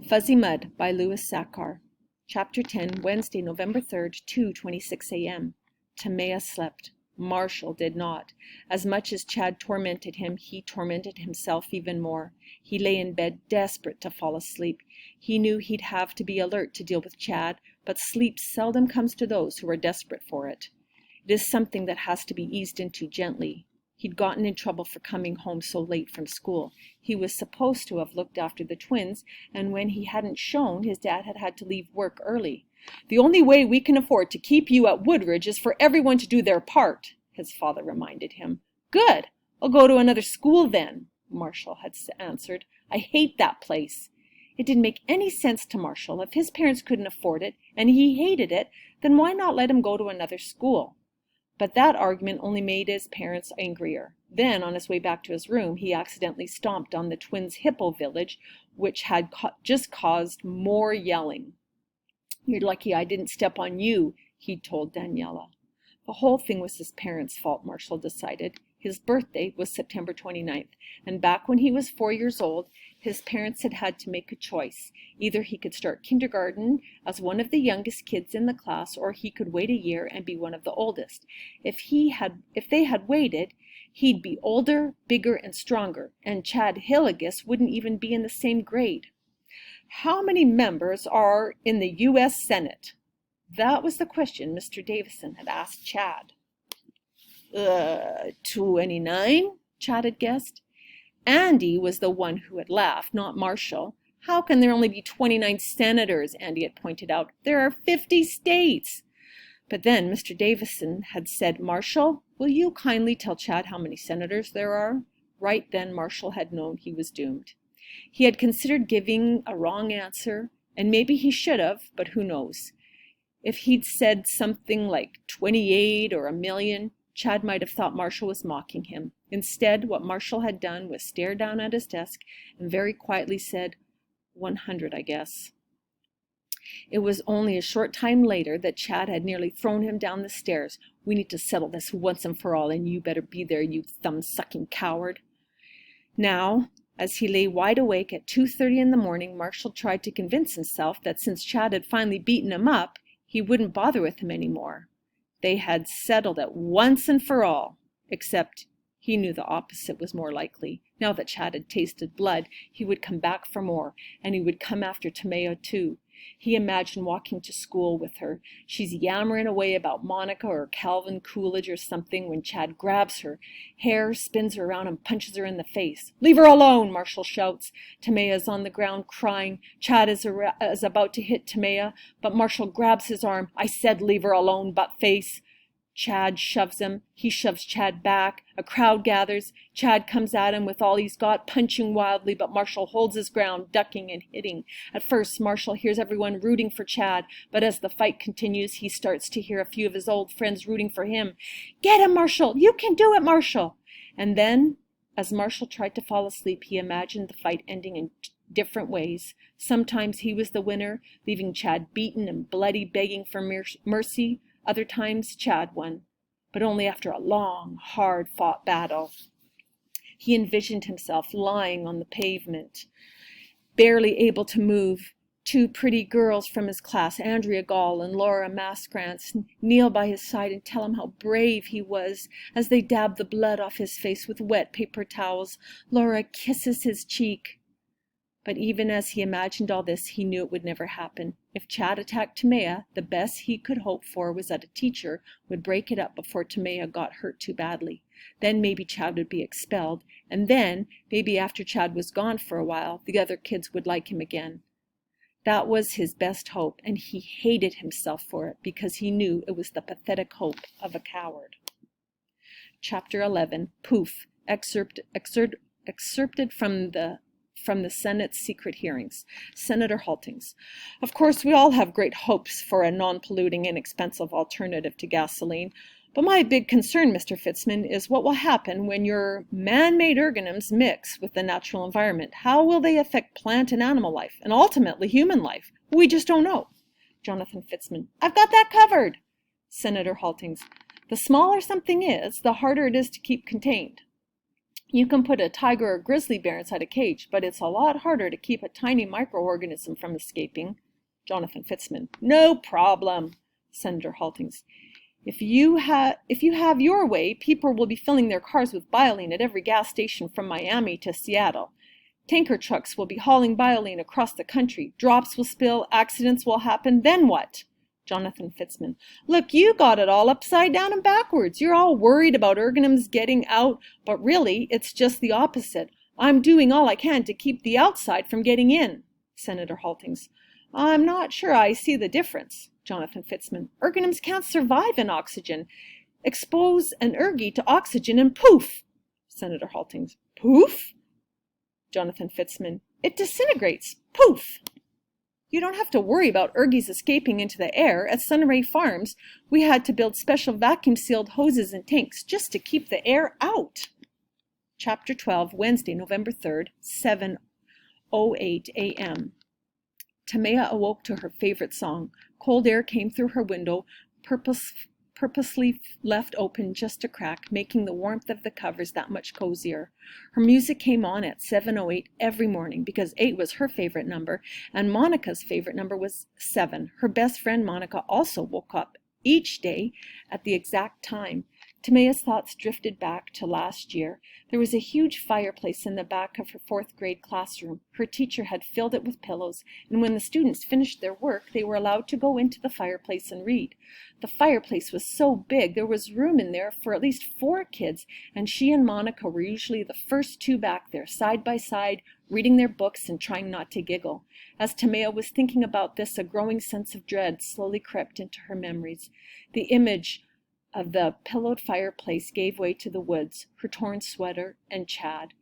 Fuzzy Mud by Louis Sachar. Chapter 10, Wednesday, November 3rd, 2:26 a.m. Tamaya slept. Marshall did not. As much as Chad tormented him, he tormented himself even more. He lay in bed, desperate to fall asleep. He knew he'd have to be alert to deal with Chad, but sleep seldom comes to those who are desperate for it. It is something that has to be eased into gently. He'd gotten in trouble for coming home so late from school. He was supposed to have looked after the twins, and when he hadn't shown, his dad had had to leave work early. "The only way we can afford to keep you at Woodridge is for everyone to do their part," his father reminded him. "Good! I'll go to another school then," Marshall had answered. "I hate that place." It didn't make any sense to Marshall. If his parents couldn't afford it, and he hated it, then why not let him go to another school? But that argument only made his parents angrier. Then, on his way back to his room, he accidentally stomped on the twins' hippo village, which had just caused more yelling. "You're lucky I didn't step on you," he'd told Daniela. The whole thing was his parents' fault, Marshall decided. His birthday was September 29th, and back when he was 4 years old, his parents had had to make a choice. Either he could start kindergarten as one of the youngest kids in the class, or he could wait a year and be one of the oldest. If they had waited, he'd be older, bigger, and stronger, and Chad Hilligus wouldn't even be in the same grade. "How many members are in the U.S. Senate?" That was the question Mr. Davison had asked Chad. 29, Chad had guessed. Andy was the one who had laughed, not Marshall. "How can there only be 29 senators?" Andy had pointed out. "There are 50 states." But then Mr. Davison had said, "Marshall, will you kindly tell Chad how many senators there are?" Right then Marshall had known he was doomed. He had considered giving a wrong answer, and maybe he should have, but who knows? If he'd said something like 28 or 1,000,000, Chad might have thought Marshall was mocking him. Instead, what Marshall had done was stare down at his desk and very quietly said, 100, I guess. It was only a short time later that Chad had nearly thrown him down the stairs. "We need to settle this once and for all, and you better be there, you thumb-sucking coward." Now, as he lay wide awake at 2:30 in the morning, Marshall tried to convince himself that since Chad had finally beaten him up, he wouldn't bother with him anymore. They had settled it once and for all, except he knew the opposite was more likely. Now that Chad had tasted blood, he would come back for more, and he would come after Tamaya too. He imagined walking to school with her. She's yammering away about Monica or Calvin Coolidge or something when Chad grabs her hair, spins her around, and punches her in the face. "Leave her alone!" Marshall shouts. Tamaya is on the ground crying. Chad is about to hit Tamaya, but Marshall grabs his arm. "I said leave her alone, butt-face." Chad shoves him. He shoves Chad back. A crowd gathers. Chad comes at him with all he's got, punching wildly, but Marshall holds his ground, ducking and hitting. At first, Marshall hears everyone rooting for Chad, but as the fight continues, he starts to hear a few of his old friends rooting for him. "Get him, Marshall! You can do it, Marshall!" And then, as Marshall tried to fall asleep, he imagined the fight ending in different ways. Sometimes he was the winner, leaving Chad beaten and bloody, begging for mercy. Other times, Chad won, but only after a long, hard-fought battle. He envisioned himself lying on the pavement, barely able to move. Two pretty girls from his class, Andrea Gall and Laura Maskrantz, kneel by his side and tell him how brave he was as they dab the blood off his face with wet paper towels. Laura kisses his cheek. But even as he imagined all this, he knew it would never happen. If Chad attacked Tamaya, the best he could hope for was that a teacher would break it up before Tamaya got hurt too badly. Then maybe Chad would be expelled, and then, maybe after Chad was gone for a while, the other kids would like him again. That was his best hope, and he hated himself for it because he knew it was the pathetic hope of a coward. Chapter 11, Poof, excerpted from the Senate's secret hearings. Senator Haltings. "Of course, we all have great hopes for a non-polluting, inexpensive alternative to gasoline. But my big concern, Mr. Fitzman, is what will happen when your man-made organisms mix with the natural environment. How will they affect plant and animal life, and ultimately human life? We just don't know." Jonathan Fitzman. "I've got that covered." Senator Haltings. "The smaller something is, the harder it is to keep contained." You can put a tiger or grizzly bear inside a cage, but it's a lot harder to keep a tiny microorganism from escaping. Jonathan Fitzman. No problem. Senator Haltings. If you have your way, people will be filling their cars with bioline at every gas station from Miami to Seattle. Tanker trucks will be hauling bioline across the country. Drops will spill, accidents will happen. Then what? Jonathan Fitzman. Look, you got it all upside down and backwards. You're all worried about organisms getting out, but really, it's just the opposite. I'm doing all I can to keep the outside from getting in. Senator Haltings. I'm not sure I see the difference. Jonathan Fitzman. Organisms can't survive in oxygen. Expose an ergie to oxygen and poof. Senator Haltings. Poof? Jonathan Fitzman. It disintegrates. Poof. You don't have to worry about ergies escaping into the air. At Sunray Farms, we had to build special vacuum-sealed hoses and tanks just to keep the air out. Chapter 12, Wednesday, November 3rd, 7:08 a.m. Tamaya awoke to her favorite song. Cold air came through her window, purposely left open just a crack, making the warmth of the covers that much cozier. Her music came on at 7:08 every morning because 8 was her favorite number, and Monica's favorite number was 7. Her best friend Monica also woke up each day at the exact time. Tamaya's thoughts drifted back to last year. There was a huge fireplace in the back of her 4th grade classroom. Her teacher had filled it with pillows, and when the students finished their work, they were allowed to go into the fireplace and read. The fireplace was so big, there was room in there for at least 4 kids, and she and Monica were usually the first 2 back there, side by side, reading their books and trying not to giggle. As Tamaya was thinking about this, a growing sense of dread slowly crept into her memories. The image of the pillowed fireplace gave way to the woods, her torn sweater, and Chad,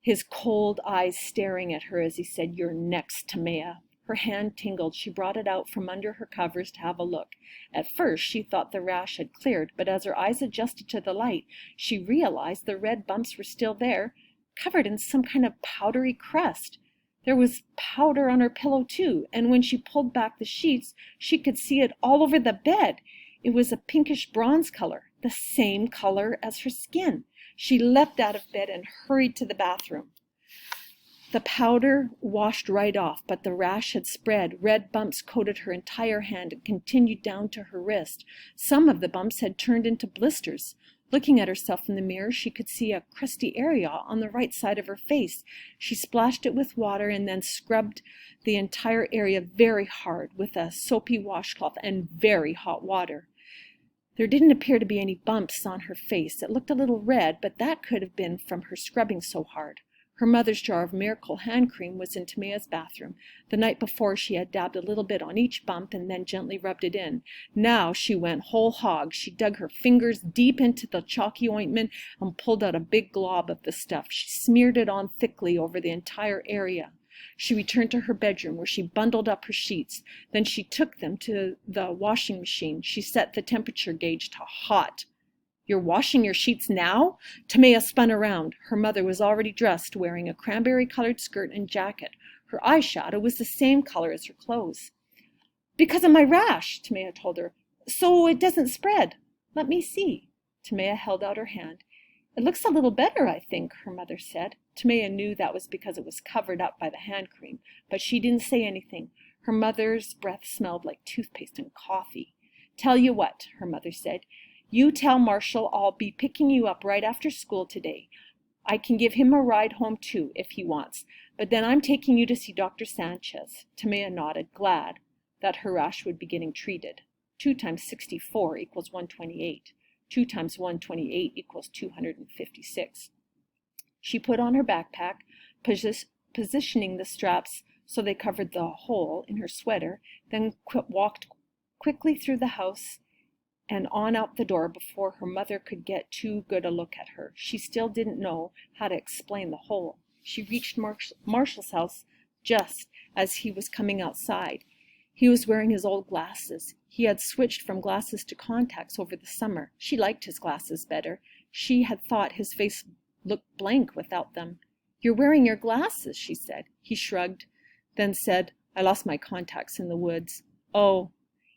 his cold eyes staring at her as he said, "You're next, Tamaya." Her hand tingled. She brought it out from under her covers to have a look. At first, she thought the rash had cleared, but as her eyes adjusted to the light, she realized the red bumps were still there, covered in some kind of powdery crust. There was powder on her pillow, too, and when she pulled back the sheets, she could see it all over the bed. It was a pinkish bronze color, the same color as her skin. She leapt out of bed and hurried to the bathroom. The powder washed right off, but the rash had spread. Red bumps coated her entire hand and continued down to her wrist. Some of the bumps had turned into blisters. Looking at herself in the mirror, she could see a crusty area on the right side of her face. She splashed it with water and then scrubbed the entire area very hard with a soapy washcloth and very hot water. There didn't appear to be any bumps on her face. It looked a little red, but that could have been from her scrubbing so hard. Her mother's jar of Miracle hand cream was in Tamaya's bathroom. The night before, she had dabbed a little bit on each bump and then gently rubbed it in. Now she went whole hog. She dug her fingers deep into the chalky ointment and pulled out a big glob of the stuff. She smeared it on thickly over the entire area. She returned to her bedroom, where she bundled up her sheets. Then she took them to the washing machine. She set the temperature gauge to hot. "You're washing your sheets now?" Tamaya spun around. Her mother was already dressed, wearing a cranberry-colored skirt and jacket. Her eyeshadow was the same color as her clothes. "Because of my rash," Tamaya told her, "so it doesn't spread." "Let me see." Tamaya held out her hand. "It looks a little better, I think," her mother said. Tamaya knew that was because it was covered up by the hand cream, but she didn't say anything. Her mother's breath smelled like toothpaste and coffee. "Tell you what," her mother said. "You tell Marshall I'll be picking you up right after school today. I can give him a ride home too, if he wants. But then I'm taking you to see Dr. Sanchez." Tamaya nodded, glad that her rash would be getting treated. 2 times 64 equals 128. 2 times 128 equals 256. She put on her backpack, positioning the straps so they covered the hole in her sweater, then walked quickly through the house and on out the door before her mother could get too good a look at her. She still didn't know how to explain the hole. She reached Marshall's house just as he was coming outside. He was wearing his old glasses. He had switched from glasses to contacts over the summer. She liked his glasses better. She had thought his face looked blank without them. "You're wearing your glasses," she said. He shrugged, then said, "I lost my contacts in the woods." "Oh,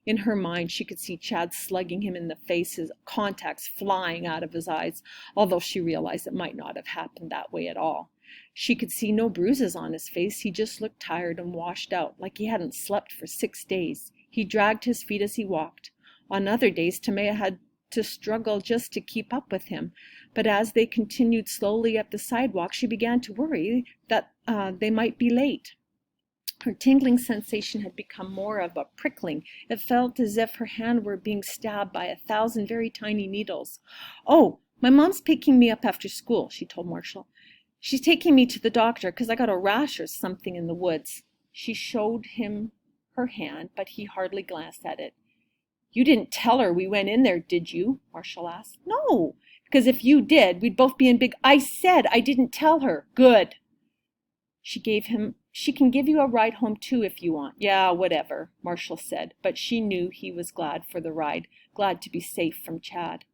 In her mind, she could see Chad slugging him in the face, his contacts flying out of his eyes, although she realized it might not have happened that way at all. She could see no bruises on his face. He just looked tired and washed out, like he hadn't slept for 6 days. He dragged his feet as he walked. On other days, Tamaya had to struggle just to keep up with him, but as they continued slowly up the sidewalk, she began to worry that they might be late. Her tingling sensation had become more of a prickling. It felt as if her hand were being stabbed by 1,000 very tiny needles. "Oh, my mom's picking me up after school," she told Marshall. "She's taking me to the doctor because I got a rash or something in the woods." She showed him her hand, but he hardly glanced at it. "You didn't tell her we went in there, did you?" Marshall asked. "No, because if you did, we'd both be in big—" "I said I didn't tell her." "Good." She can give you a ride home too if you want." "Yeah, whatever," Marshall said, but she knew he was glad for the ride, glad to be safe from Chad.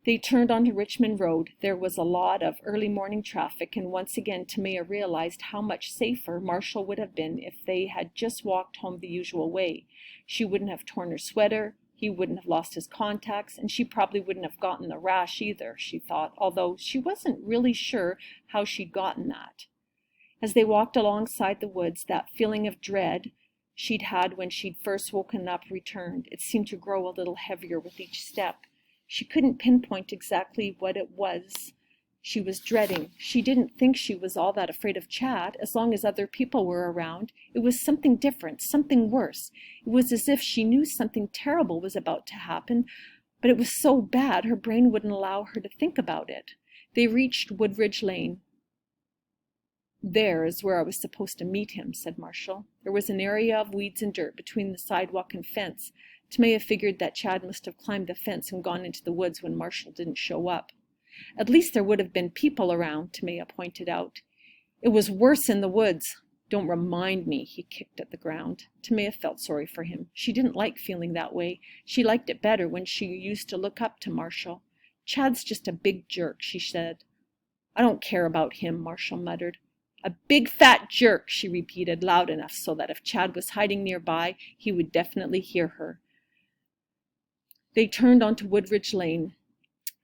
They turned onto Richmond Road. There was a lot of early morning traffic, and once again Tamaya realized how much safer Marshall would have been if they had just walked home the usual way. She wouldn't have torn her sweater, he wouldn't have lost his contacts, and she probably wouldn't have gotten the rash either, she thought, although she wasn't really sure how she'd gotten that. As they walked alongside the woods, that feeling of dread she'd had when she'd first woken up returned. It seemed to grow a little heavier with each step. She couldn't pinpoint exactly what it was she was dreading. She didn't think she was all that afraid of Chad, as long as other people were around. It was something different, something worse. It was as if she knew something terrible was about to happen, but it was so bad her brain wouldn't allow her to think about it. They reached Woodridge Lane. "There is where I was supposed to meet him," said Marshall. There was an area of weeds and dirt between the sidewalk and fence. Tamaya figured that Chad must have climbed the fence and gone into the woods when Marshall didn't show up. "At least there would have been people around," Tamaya pointed out. "It was worse in the woods." "Don't remind me," he kicked at the ground. Tamaya felt sorry for him. She didn't like feeling that way. She liked it better when she used to look up to Marshall. "Chad's just a big jerk," she said. "I don't care about him," Marshall muttered. "A big fat jerk," she repeated, loud enough so that if Chad was hiding nearby, he would definitely hear her. They turned onto Woodridge Lane.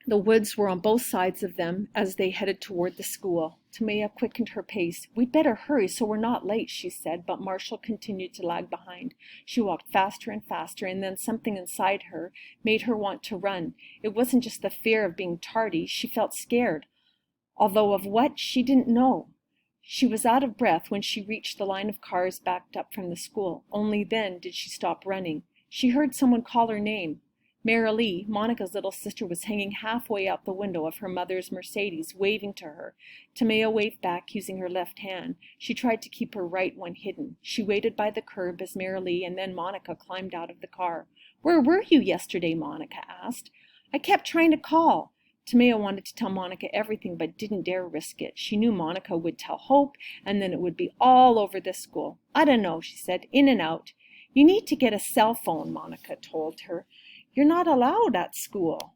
The woods were on both sides of them as they headed toward the school. Tamaya quickened her pace. "We'd better hurry so we're not late," she said, but Marshall continued to lag behind. She walked faster and faster, and then something inside her made her want to run. It wasn't just the fear of being tardy. She felt scared, although of what, she didn't know. She was out of breath when she reached the line of cars backed up from the school. Only then did she stop running. She heard someone call her name. Marilee, Monica's little sister, was hanging halfway out the window of her mother's Mercedes, waving to her. Tamaya waved back using her left hand. She tried to keep her right one hidden. She waited by the curb as Marilee and then Monica climbed out of the car. "Where were you yesterday?" Monica asked. "I kept trying to call." Tamaya wanted to tell Monica everything, but didn't dare risk it. She knew Monica would tell Hope, and then it would be all over the school. "I don't know," she said, "in and out." "You need to get a cell phone," Monica told her. "You're not allowed at school,"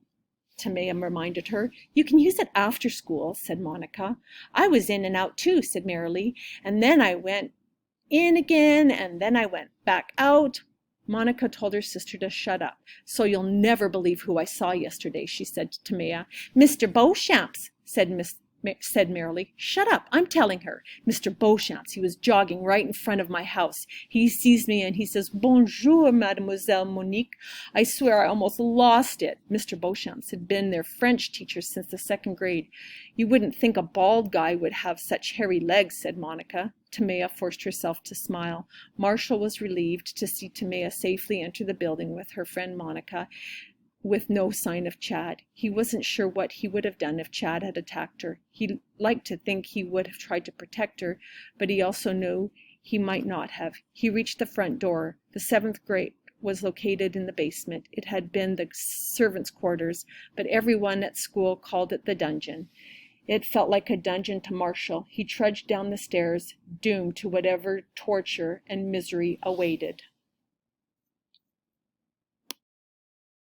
Tamaya reminded her. "You can use it after school," said Monica. "I was in and out too," said Marilee, "and then I went in again, and then I went back out." Monica told her sister to shut up. "So you'll never believe who I saw yesterday," she said to Tamaya. "Mr. Beauchamps," said Marilee. "Shut up, I'm telling her. Mr. Beauchamps, he was jogging right in front of my house. He sees me and he says, 'Bonjour, Mademoiselle Monique.' I swear I almost lost it." Mr. Beauchamps had been their French teacher since the 2nd grade. "You wouldn't think a bald guy would have such hairy legs," said Monica. Tamaya forced herself to smile. Marshall was relieved to see Tamaya safely enter the building with her friend Monica, with no sign of Chad. He wasn't sure what he would have done if Chad had attacked her. He liked to think he would have tried to protect her, but he also knew he might not have. He reached the front door. The 7th grade was located in the basement. It had been the servants' quarters, but everyone at school called it the dungeon. It felt like a dungeon to Marshall. He trudged down the stairs, doomed to whatever torture and misery awaited.